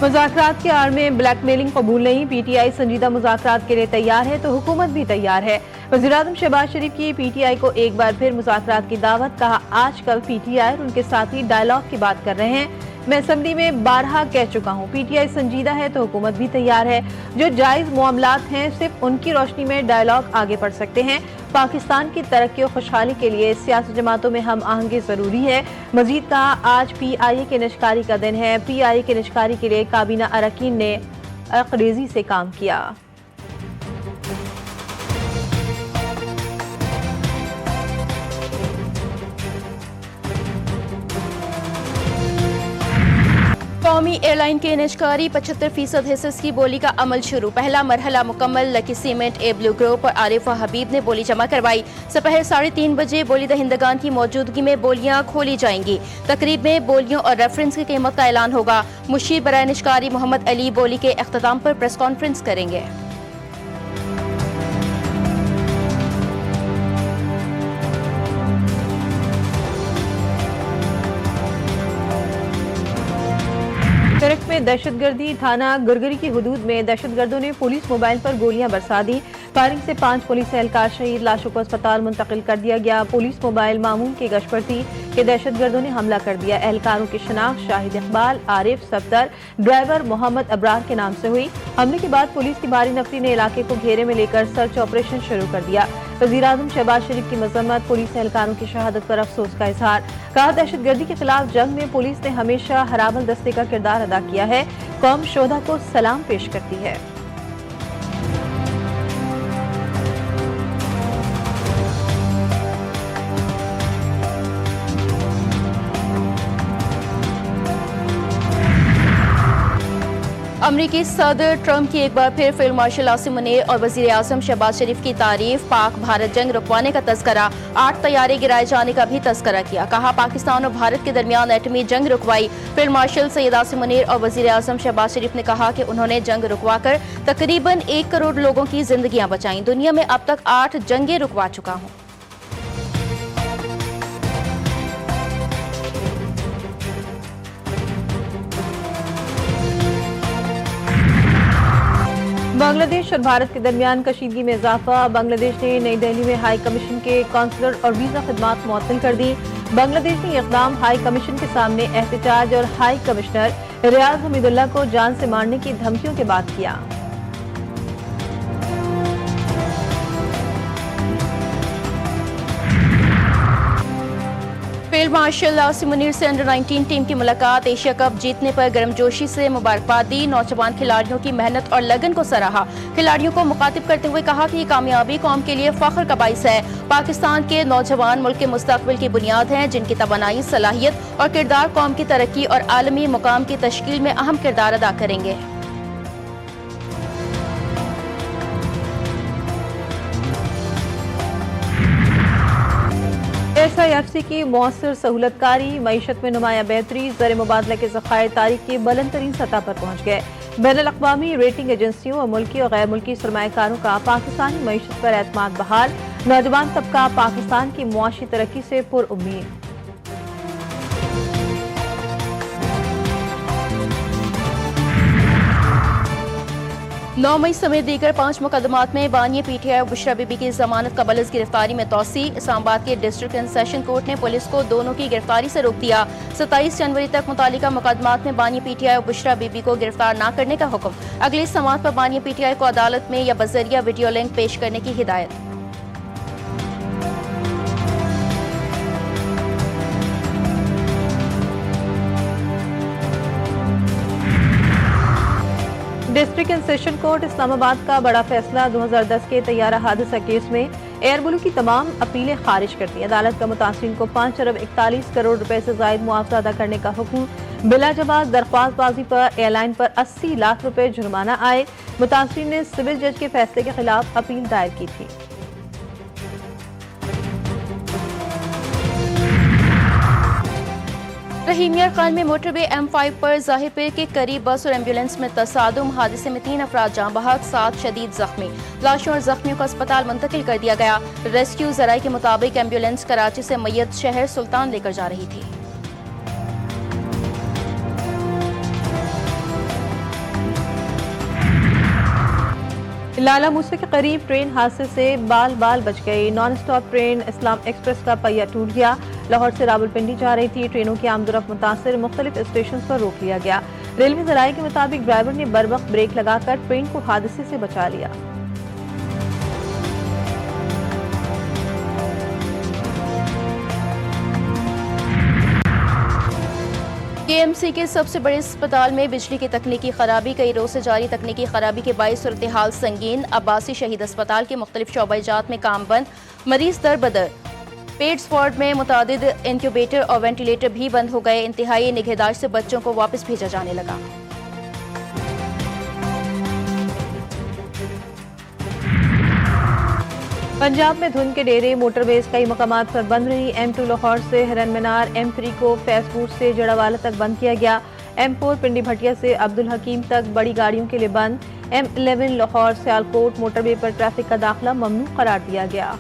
मुज़ाकरात की आड़ में ब्लैकमेलिंग कबूल नहीं, पीटीआई संजीदा मुज़ाकरात के लिए तैयार है तो हुकूमत भी तैयार है। वज़ीर-ए-आज़म शहबाज शरीफ की पीटीआई को एक बार फिर मुज़ाकरात की दावत। कहा, आजकल पीटीआई और उनके साथी डायलॉग की बात कर रहे हैं। मैं असेंबली में 12 कह चुका हूँ, पीटीआई संजीदा है तो हुकूमत भी तैयार है। जो जायज़ मामलात हैं सिर्फ उनकी रोशनी में डायलॉग आगे बढ़ सकते हैं। पाकिस्तान की तरक्की और खुशहाली के लिए सियासी जमातों में हम आहंगी जरूरी है। मजीद कहा, आज PIA के निष्कारी का दिन है। PIA के निष्कारी के लिए काबीना अरकान ने अकरेज़ी से काम किया। कौमी एयरलाइन के निष्कारी 75% हिस्से की बोली का अमल शुरू। पहला मरहला मुकम्मल। लकी सीमेंट, ए ब्लू ग्रुप और आरिफ और हबीब ने बोली जमा करवाई। दोपहर 3:30 बजे बोली दहिंदगान की मौजूदगी में बोलियां खोली जाएंगी। तकरीब में बोलियों और रेफरेंस की कीमत का ऐलान होगा। मुशीर बराए निष्कारी मोहम्मद अली बोली के अख्ताम पर प्रेस कॉन्फ्रेंस करेंगे। तरक में दहशतगर्दी। थाना गुरगरी की हुदूद में दहशतगर्दों ने पुलिस मोबाइल पर गोलियां बरसा दी। फायरिंग से 5 पुलिस एहलकार शहीद। लाशों को अस्पताल मुंतकिल कर दिया गया। पुलिस मोबाइल मामून की गश्त पर थी कि दहशतगर्दों ने हमला कर दिया। एहलकारों की शनाख्त शाहिद इकबाल, आरिफ, सफदर, ड्राइवर मोहम्मद अबरार के नाम से हुई। हमले के बाद पुलिस की भारी नफरी ने इलाके को घेरे में लेकर सर्च ऑपरेशन शुरू कर दिया। वज़ीर-ए-आज़म शहबाज शरीफ की मजम्मत। पुलिस एहलकारों की शहादत पर अफसोस का इजहार। कहा, दहशतगर्दी के खिलाफ जंग में पुलिस ने हमेशा हराबल दस्ते का किरदार अदा किया है। कौम शोधा को सलाम पेश करती है। अमरीकी सदर ट्रंप की एक बार फिर फील्ड मार्शल आसिम मुनीर और वज़ीर-ए-आज़म शहबाज शरीफ की तारीफ। पाक भारत जंग रुकवाने का तस्करा। 8 तैयारे गिराए जाने का भी तस्करा किया। कहा, पाकिस्तान और भारत के दरमियान एटमी जंग रुकवाई। फील्ड मार्शल सैयद आसिम मुनीर और वज़ीर-ए-आज़म शहबाज शरीफ ने कहा कि उन्होंने जंग रुकवाकर तकरीबन 1 करोड़ लोगों की जिंदगियां बचाई। दुनिया में अब तक 8 जंगें रुकवा चुका हूं। बांग्लादेश और भारत के दरमियान कशीदगी में इजाफा। बांग्लादेश ने नई दिल्ली में हाई कमीशन के कौंसलर और वीजा खदमात मुअत्तल कर दी। बांग्लादेश ने इक़दाम हाई कमीशन के सामने एहतजाज और हाई कमिश्नर रियाज हमीदुल्लाह को जान से मारने की धमकियों के बाद किया। फील्ड मार्शल आसिम मुनीर से अंडर 19 टीम की मुलाकात। एशिया कप जीतने पर गर्मजोशी से मुबारकबाद दी। नौजवान खिलाड़ियों की मेहनत और लगन को सराहा। खिलाड़ियों को मुखातिब करते हुए कहा कि ये कामयाबी कौम के लिए फख्र का बाइस है। पाकिस्तान के नौजवान मुल्क के मुस्तकबिल की बुनियाद हैं, जिनकी तवानाई, सलाहियत और किरदार कौम की तरक्की और आलमी मुकाम की तश्कील में अहम किरदार अदा करेंगे। SIFC की मौसर सहूलतकारी। मईशत में नुमाया बेहतरी। ज़र मुबादला के ज़खायर तारीख की बुलंद तरीन सतह पर पहुँच गए। बैनुल-अक़वामी रेटिंग एजेंसियों और मुल्की और गैर मुल्की सरमायाकारों का पाकिस्तानी मईशत पर एतमाद बहाल। नौजवान तबका पाकिस्तान की मुआशी तरक्की से पुरउम्मीद। 9 मई समेत दीगर 5 मुकदमात में बानिया PTI और बुशरा बीबी की जमानत कबल अज़ गिरफ्तारी में तौसी। इस्लामाबाद के डिस्ट्रिक्ट एंड सेशन कोर्ट ने पुलिस को दोनों की गिरफ्तारी से रोक दिया। 27 जनवरी तक मुतालिका मुकदमात में बानिया PTI और बुशरा बीबी को गिरफ्तार न करने का हुक्म। अगली समाअत पर बानिया PTI को अदालत में या बजरिया वीडियो लिंक पेश करने की हिदायत। District and session court Islamabad का बड़ा फैसला। 2010 के तैयारा हादसा केस में एयर ब्लू की तमाम अपीलें खारिज कर दी। अदालत का मुतासिरीन को 5 अरब 41 करोड़ रुपए से जायद मुआवजा अदा करने का हुक्म। बिला जवाब दरख्वास्तबाजी पर एयरलाइन पर 80 लाख रुपए जुर्माना आए। मुतासिरीन ने सिविल जज के फैसले के खिलाफ अपील दायर की थी। रहीमिया खान में मोटरवे M5 पर जाहिर पीर के करीब बस और एम्बुलेंस में तसादुम। हादसे में 3 अफराद जाँ बहक, 7 शदीद जख्मी। लाशों और जख्मियों को अस्पताल मुंतकिल कर दिया गया। रेस्क्यू जराये के मुताबिक एम्बुलेंस कराची से मैयत शहर सुल्तान लेकर जा रही थी। लाला मूसा के करीब ट्रेन हादसे से बाल बाल बच गई। नॉन स्टॉप ट्रेन इस्लाम एक्सप्रेस का पहिया टूट गया। लाहौर से रावलपिंडी जा रही थी। ट्रेनों की आमदोरफ्त मुतासिर मुख्तलिफ स्टेशन पर रोक लिया गया। रेलवे जराये के मुताबिक ड्राइवर ने बरवक्त ब्रेक लगाकर ट्रेन को हादसे से बचा लिया। केएमसी के सबसे बड़े अस्पताल में बिजली की तकनीकी खराबी। कई रोज से जारी तकनीकी खराबी के बायस सूरत हाल संगीन। अब्बासी शहीद अस्पताल के मुख्तलिफ शोबाजात में काम बंद, मरीज दर बदर। पेट्स वार्ड में मुतादिद इंक्यूबेटर और वेंटिलेटर भी बंद हो गए। इंतहाई निगहदाश्त से बच्चों को वापस भेजा जाने लगा। पंजाब में धुंध के डेरे, मोटरवेज कई मकामात पर बंद रही। M2 लाहौर से हिरन मीनार, M3 को फैसबूट से जड़ावाला तक बंद किया गया। M4 पिंडी भटिया से अब्दुल हकीम तक बड़ी गाड़ियों के लिए बंद। M11 लाहौर सियालकोट मोटरवे पर ट्रैफिक का दाखिला ममनू करार दिया गया।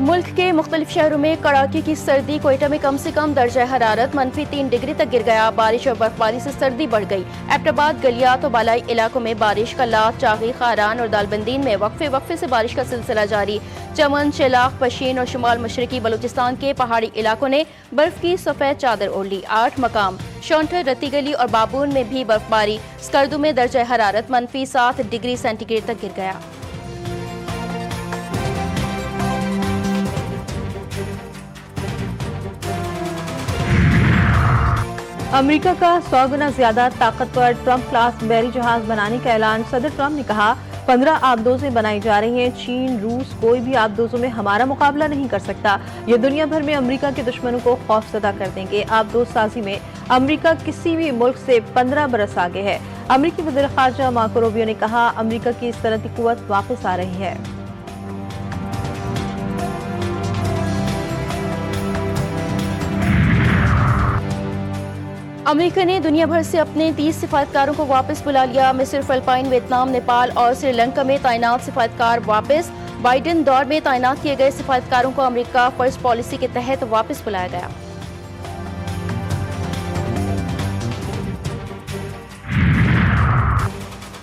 मुल्क के मुख्तलिफ शहरों में कड़ाके की सर्दी। कोयटा में कम से कम दर्जा हरारत -3 डिग्री तक गिर गया। बारिश और बर्फबारी से सर्दी बढ़ गई। एबटाबाद, गलियात और बालाई इलाकों में बारिश। कल्लात, चागी, खारान और दालबंदीन में वक्फे से बारिश का सिलसिला जारी। चमन, शेलाख, पशीन और शुमाल मशरकी बलूचिस्तान के पहाड़ी इलाकों ने बर्फ की सफेद चादर ओढ़ ली। 8 मकाम शौंठर, रतीगली और बाबून में भी बर्फबारी। स्कर्दू में दर्जा हरारत -7 डिग्री सेंटीग्रेड तक गिर गया। अमेरिका का 100 गुना ज्यादा ताकतवर ट्रंप क्लास बैरी जहाज बनाने का ऐलान। सदर ट्रंप ने कहा 15 आबदोजें बनाई जा रही हैं। चीन, रूस कोई भी आबदोजों में हमारा मुकाबला नहीं कर सकता। ये दुनिया भर में अमेरिका के दुश्मनों को खौफजदा कर देंगे। आबदोज साजी में अमेरिका किसी भी मुल्क से 15 बरस आगे है। अमेरिकी वज़ीर ख़ारजा मार्को रूबियो ने कहा अमेरिका की सनअती कुव्वत वापस आ रही है। अमेरिका ने दुनिया भर से अपने 30 सिफारतकारों को वापस बुला लिया। मिस्र, फिलिपाइन, वियतनाम, नेपाल और श्रीलंका में तैनात सिफारतकार वापस। बाइडेन दौर में तैनात किए गए सिफारतकारों को अमेरिका फर्स्ट पॉलिसी के तहत वापस बुलाया गया।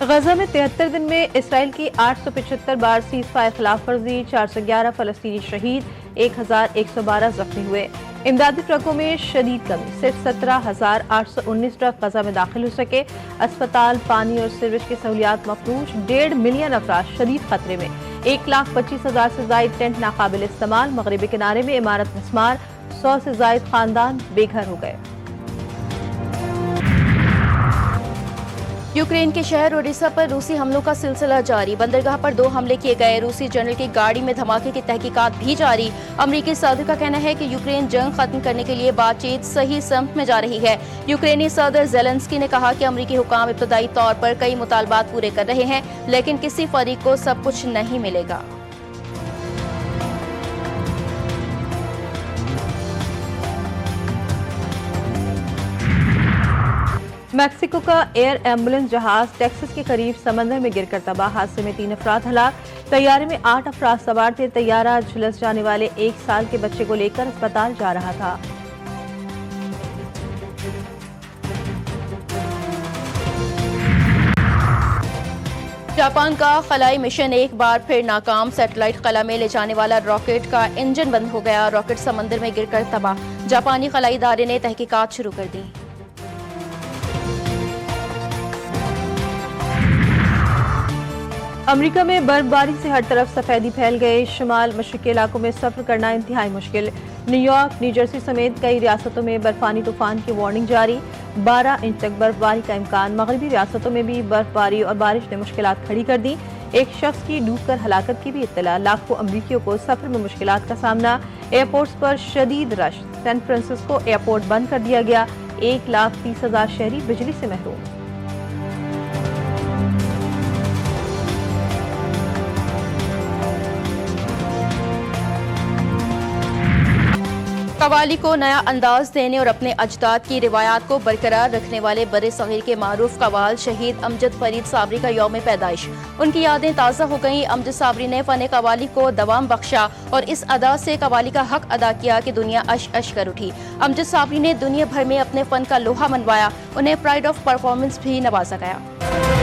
गजा में 73 दिन में इसराइल की 875 बार सीज फायर खिलाफ वर्जी। 411 फलस्तीनी शहीद, 1112 जख्मी हुए। इमदादी ट्रकों में शदीद कमी, सिर्फ 17,819 ट्रक गजा में दाखिल हो सके। अस्पताल, पानी और सीवरेज की सहूलियात मफलूज। 1.5 मिलियन अफराद शदीद खतरे में। 1,25,000 से जायद टेंट नाकाबिल इस्तेमाल। मगरबी किनारे में इमारत मिस्मार। 100 से जायद खानदान बेघर हो गए। यूक्रेन के शहर ओडेसा पर रूसी हमलों का सिलसिला जारी। बंदरगाह पर 2 हमले किए गए। रूसी जनरल की गाड़ी में धमाके की तहकीकात भी जारी। अमरीकी सदर का कहना है कि यूक्रेन जंग खत्म करने के लिए बातचीत सही समत में जा रही है। यूक्रेनी सदर ज़ेलेंस्की ने कहा कि अमरीकी हुकाम इब्तदाई तौर पर कई मुतालबात पूरे कर रहे हैं, लेकिन किसी फरीक को सब कुछ नहीं मिलेगा। मैक्सिको का एयर एम्बुलेंस जहाज टेक्सास के करीब समंदर में गिरकर तबाह। हादसे में 3 अफराद हलाक। तैयारे में 8 अफराद सवार थे। तैयारा झुलस जाने वाले 1 साल के बच्चे को लेकर अस्पताल जा रहा था। जापान का खलाई मिशन एक बार फिर नाकाम। सैटेलाइट खला में ले जाने वाला रॉकेट का इंजन बंद हो गया। रॉकेट समंदर में गिरकर तबाह। जापानी खलाई इदारे ने तहकीकात शुरू कर दी। अमेरिका में बर्फबारी से हर तरफ सफेदी फैल गई। शुमाल मशरकी इलाकों में सफर करना इंतहाई मुश्किल। न्यूयॉर्क, न्यूजर्सी समेत कई रियासतों में बर्फानी तूफान की वार्निंग जारी। 12 इंच तक बर्फबारी का इम्कान। मगरबी रियासतों में भी बर्फबारी और बारिश ने मुश्किलात खड़ी कर दी। एक शख्स की डूबकर हलाकत की भी इत्तला। लाखों अमरीकियों को सफर में मुश्किलात का सामना। एयरपोर्ट्स पर शदीद रश। सैन फ्रांसिस्को एयरपोर्ट बंद कर दिया गया। 1,30,000 शहरी बिजली से महरूम। कवाली को नया अंदाज देने और अपने अजदाद की रिवायात को बरकरार रखने वाले बड़े सगीर के मारूफ कवाल शहीद अमजद फरीद साबरी का यौम पैदाइश। उनकी यादें ताज़ा हो गईं। अमजद साबरी ने फ़न कवाली को दवाम बख्शा और इस अदा से कवाली का हक अदा किया कि दुनिया अश अश कर उठी। अमजद साबरी ने दुनिया भर में अपने फ़न का लोहा मनवाया। उन्हें प्राइड ऑफ परफॉर्मेंस भी नवाजा गया।